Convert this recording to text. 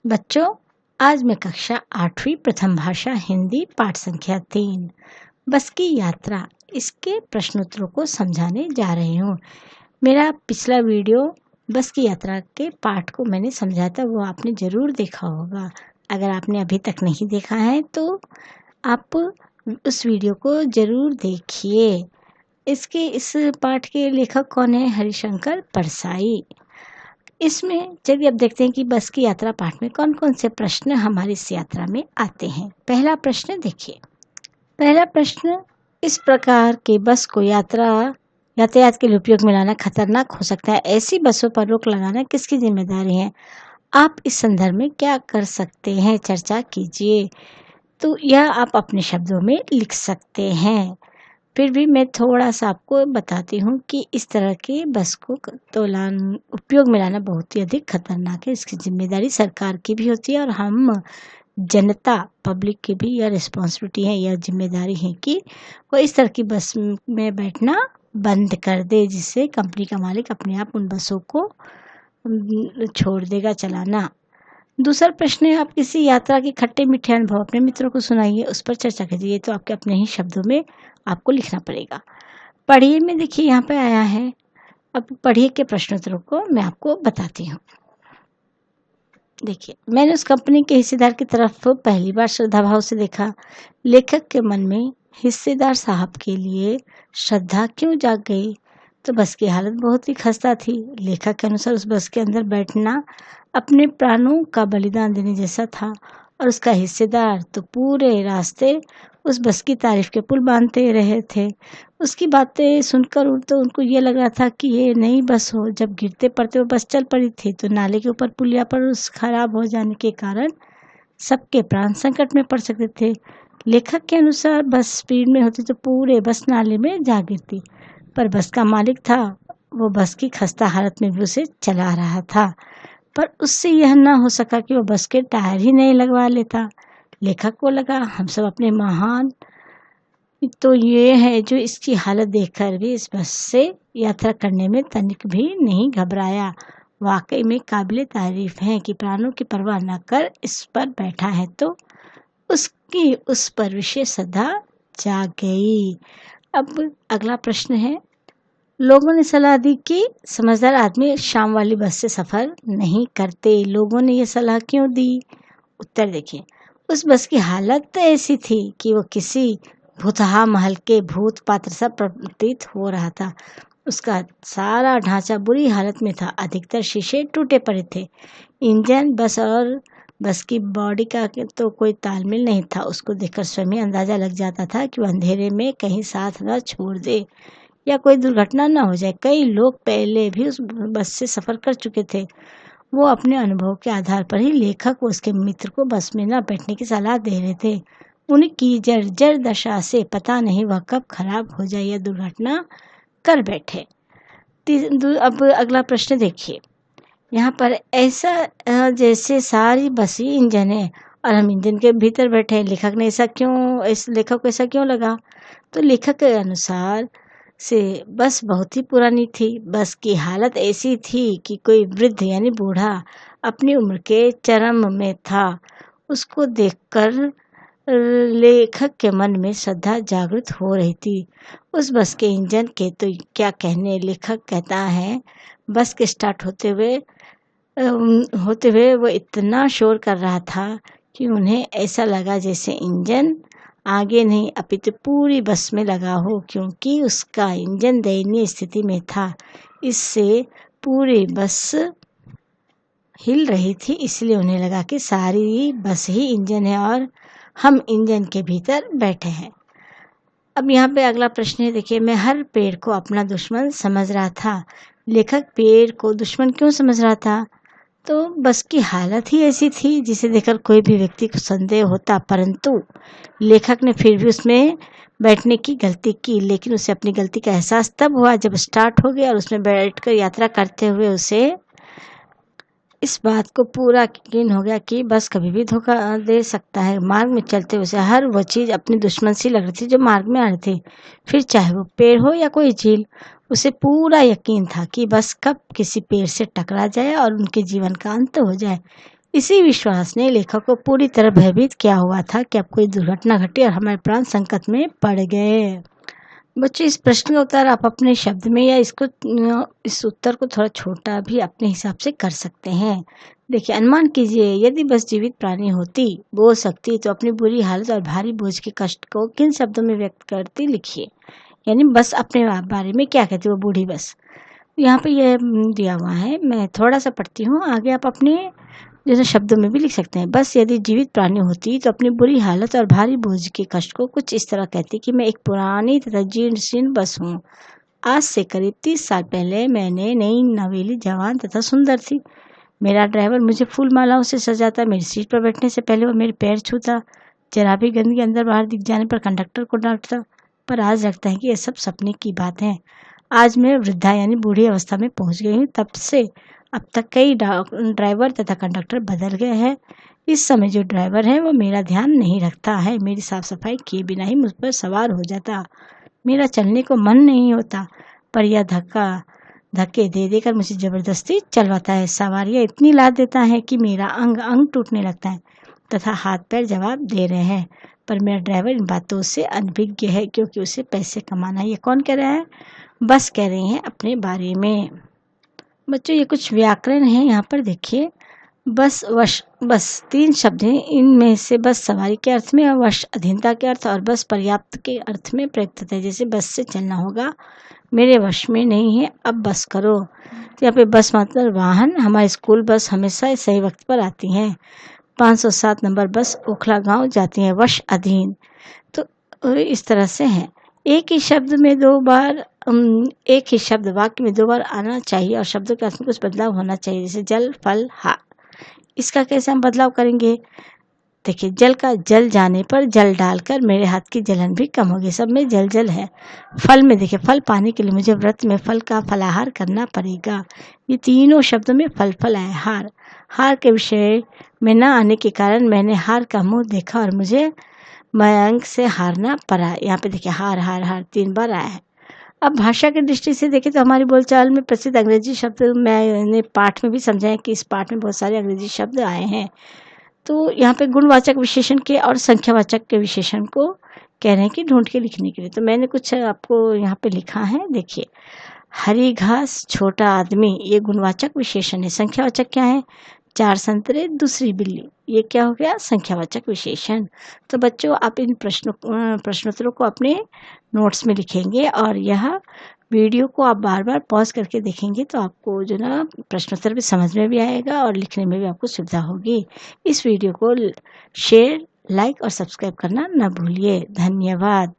बच्चों, आज मैं कक्षा 8वीं प्रथम भाषा हिंदी पाठ संख्या 3 बस की यात्रा इसके प्रश्नोत्तरों को समझाने जा रही हूँ। मेरा पिछला वीडियो बस की यात्रा के पाठ को मैंने समझाया था, वो आपने ज़रूर देखा होगा। अगर आपने अभी तक नहीं देखा है तो आप उस वीडियो को ज़रूर देखिए। इस पाठ के लेखक कौन है? हरिशंकर परसाई। इसमें चलिए अब देखते हैं कि बस की यात्रा पाठ में कौन कौन से प्रश्न हमारी इस यात्रा में आते हैं। पहला प्रश्न देखिए। पहला प्रश्न, इस प्रकार के बस को यातायात के लिए उपयोग में लाना खतरनाक हो सकता है। ऐसी बसों पर रोक लगाना किसकी जिम्मेदारी है? आप इस संदर्भ में क्या कर सकते हैं? चर्चा कीजिए। तो यह आप अपने शब्दों में लिख सकते हैं। फिर भी मैं थोड़ा-सा आपको बताती हूँ कि इस तरह के बस को उपयोग में लाना बहुत ही अधिक खतरनाक है। इसकी ज़िम्मेदारी सरकार की भी होती है और हम जनता, पब्लिक की भी यह रिस्पॉन्सिबिलिटी है, यह ज़िम्मेदारी है कि वो इस तरह की बस में बैठना बंद कर दे, जिससे कंपनी का मालिक अपने आप उन बसों को छोड़ देगा चलाना। दूसरा प्रश्न है, आप किसी यात्रा के खट्टे-मीठे अनुभव अपने मित्रों को सुनाइए, उस पर चर्चा कीजिए। ये तो आपके अपने ही शब्दों में आपको लिखना पड़ेगा। पढ़िए में देखिए यहाँ पे आया है। अब पढ़िए के प्रश्नोत्तरों को मैं आपको बताती हूँ। देखिए, मैंने उस कंपनी के हिस्सेदार की तरफ पहली बार श्रद्धा भाव से देखा। लेखक के मन में हिस्सेदार साहब के लिए श्रद्धा क्यों जाग गई? तो बस की हालत बहुत ही खस्ता थी। लेखक के अनुसार उस बस के अंदर बैठना अपने प्राणों का बलिदान देने जैसा था और उसका हिस्सेदार तो पूरे रास्ते उस बस की तारीफ के पुल बांधते रहे थे। उसकी बातें सुनकर तो उनको ये लग रहा था कि ये नई बस हो। जब गिरते पड़ते वो बस चल पड़ी थी तो नाले के ऊपर पुलिया पर उस खराब हो जाने के कारण सबके प्राण संकट में पड़ सकते थे। लेखक के अनुसार बस स्पीड में होती तो पूरे बस नाले में जा गिरती, पर बस का मालिक था, वो बस की खस्ता हालत में भी उसे चला रहा था, पर उससे यह ना हो सका कि वो बस के टायर ही नहीं लगवा लेता। लेखक को लगा हम सब अपने महान तो ये है जो इसकी हालत देखकर भी इस बस से यात्रा करने में तनिक भी नहीं घबराया। वाकई में काबिले तारीफ है कि प्राणों की परवाह न कर इस पर बैठा है तो उसकी उस पर विशेष श्रद्धा जाग गई। अब अगला प्रश्न है, लोगों ने सलाह दी कि समझदार आदमी शाम वाली बस से सफ़र नहीं करते। लोगों ने ये सलाह क्यों दी? उत्तर देखिए। उस बस की हालत तो ऐसी थी कि वो किसी भुतहा महल के भूत पात्र सा प्रतीत हो रहा था। उसका सारा ढांचा बुरी हालत में था। अधिकतर शीशे टूटे पड़े थे। इंजन बस की बॉडी का तो कोई तालमेल नहीं था। उसको देखकर स्वयं अंदाजा लग जाता था कि वह अंधेरे में कहीं साथ न छोड़ दे या कोई दुर्घटना न हो जाए। कई लोग पहले भी उस बस से सफ़र कर चुके थे। वो अपने अनुभव के आधार पर ही लेखक व उसके मित्र को बस में न बैठने की सलाह दे रहे थे। उनकी जर्जर दशा से पता नहीं वह कब खराब हो जाए या दुर्घटना कर बैठे। अब अगला प्रश्न देखिए। यहाँ पर ऐसा जैसे सारी बस ही इंजन है और हम इंजन के भीतर बैठे हैं। लेखक को ऐसा क्यों लगा? तो लेखक के अनुसार से बस बहुत ही पुरानी थी। बस की हालत ऐसी थी कि कोई वृद्ध यानी बूढ़ा अपनी उम्र के चरम में था। उसको देखकर लेखक के मन में श्रद्धा जागृत हो रही थी। उस बस के इंजन के तो क्या कहने। लेखक कहता है बस के स्टार्ट होते हुए वो इतना शोर कर रहा था कि उन्हें ऐसा लगा जैसे इंजन आगे नहीं अपितु पूरी बस में लगा हो, क्योंकि उसका इंजन दयनीय स्थिति में था। इससे पूरी बस हिल रही थी, इसलिए उन्हें लगा कि सारी बस ही इंजन है और हम इंजन के भीतर बैठे हैं। अब यहाँ पे अगला प्रश्न है, देखिए। मैं हर पेड़ को अपना दुश्मन समझ रहा था। लेखक पेड़ को दुश्मन क्यों समझ रहा था? तो बस की हालत ही ऐसी थी जिसे देखकर कोई भी व्यक्ति को संदेह होता, परंतु लेखक ने फिर भी उसमें बैठने की गलती की। लेकिन उसे अपनी गलती का एहसास तब हुआ जब स्टार्ट हो गया और उसमें बैठकर यात्रा करते हुए उसे इस बात को पूरा यकीन हो गया कि बस कभी भी धोखा दे सकता है। मार्ग में चलते हुए हर वो चीज़ अपनी दुश्मन सी लग रही थी जो मार्ग में आ रही थी। फिर चाहे वो पेड़ हो या कोई झील, उसे पूरा यकीन था कि बस कब किसी पेड़ से टकरा जाए और उनके जीवन का अंत हो जाए। इसी विश्वास ने लेखक को पूरी तरह भयभीत किया हुआ था कि अब कोई दुर्घटना घटी और हमारे प्राण संकट में पड़ गए। बच्चों, इस प्रश्न का उत्तर आप अपने शब्द में या इस उत्तर को थोड़ा छोटा भी अपने हिसाब से कर सकते हैं। देखिए, अनुमान कीजिए यदि बस जीवित प्राणी होती, बोल सकती, तो अपनी बुरी हालत और भारी बोझ के कष्ट को किन शब्दों में व्यक्त करती, लिखिए। यानी बस अपने बारे में क्या कहती वो बूढ़ी बस। यहाँ पे ये दिया हुआ है, मैं थोड़ा सा पढ़ती हूँ, आगे आप अपने जैसे शब्दों में भी लिख सकते हैं। बस यदि जीवित प्राणी होती तो अपनी बुरी हालत और भारी बोझ के कष्ट को कुछ इस तरह कहती कि मैं एक पुरानी तथा जीर्ण शीर्ण बस हूँ। आज से करीब 30 साल पहले मैंने नई नवेली, जवान तथा सुंदर थी। मेरा ड्राइवर मुझे फूल मालाओं से सजाता, मेरी सीट पर बैठने से पहले वो मेरे पैर छूता, जरा भी गंदगी अंदर बाहर दिख जाने पर कंडक्टर को डांटता। पर आज लगता है कि ये सब सपने की बात है। आज मैं वृद्धा यानी बूढ़ी अवस्था में पहुंच गई हूँ। तब से अब तक कई ड्राइवर तथा कंडक्टर बदल गए हैं। इस समय जो ड्राइवर है वो मेरा ध्यान नहीं रखता है, मेरी साफ सफाई किए बिना ही मुझ पर सवार हो जाता। मेरा चलने को मन नहीं होता, पर यह धक्के दे देकर मुझे जबरदस्ती चलवाता है। सवारियाँ इतनी लाद देता है कि मेरा अंग अंग टूटने लगता है तथा हाथ पैर जवाब दे रहे हैं। पर मेरा ड्राइवर इन बातों से अनभिज्ञ है, क्योंकि उसे पैसे कमाना है। ये कौन कह रहा है? बस कह रहे हैं अपने बारे में। बच्चों, ये कुछ व्याकरण है यहाँ पर देखिए। बस, वश, बस 3 शब्द हैं। इनमें से बस सवारी के अर्थ में और वश अधीनता के अर्थ और बस पर्याप्त के अर्थ में प्रयुक्त होता है। जैसे बस से चलना होगा, मेरे वश में नहीं है, अब बस करो। तो यहाँ पे बस मतलब वाहन। हमारी स्कूल बस हमेशा सही वक्त पर आती हैं। 507 नंबर बस ओखला गांव जाती है, वश अधीन। तो इस तरह से है। एक ही शब्द वाक्य में 2 बार आना चाहिए और शब्दों के अर्थ में कुछ बदलाव होना चाहिए। जैसे जल, फल, हार। इसका कैसे हम बदलाव करेंगे? देखिए, जल का जल जाने पर जल डालकर मेरे हाथ की जलन भी कम होगी। सब में जल जल है। फल में देखिए, फल पाने के लिए मुझे व्रत में फल का फलाहार करना पड़ेगा। ये तीनों शब्दों में फल फल आए। हार, हार के विषय में न आने के कारण मैंने हार का मुंह देखा और मुझे मयंक से हारना पड़ा। यहाँ पे देखिए, हार हार हार 3 बार आया है। अब भाषा की दृष्टि से देखें तो हमारी बोलचाल में प्रसिद्ध अंग्रेजी शब्द मैंने पाठ में भी समझाया कि इस पाठ में बहुत सारे अंग्रेजी शब्द आए हैं। तो यहाँ पे गुणवाचक विशेषण के और संख्यावाचक के विशेषण को कह रहे हैं कि ढूंढ के लिखने के लिए। तो मैंने कुछ आपको यहाँ पे लिखा है, देखिए। हरी घास, छोटा आदमी, ये गुणवाचक विशेषण है। संख्यावाचक क्या है? 4 संतरे, दूसरी बिल्ली। ये क्या हो गया? संख्यावाचक विशेषण। तो बच्चों, आप इन प्रश्नोत्तरों को अपने नोट्स में लिखेंगे और यह वीडियो को आप बार बार पॉज करके देखेंगे तो आपको जो ना प्रश्नोत्तर भी समझ में भी आएगा और लिखने में भी आपको सुविधा होगी। इस वीडियो को शेयर, लाइक और सब्सक्राइब करना न भूलिए। धन्यवाद।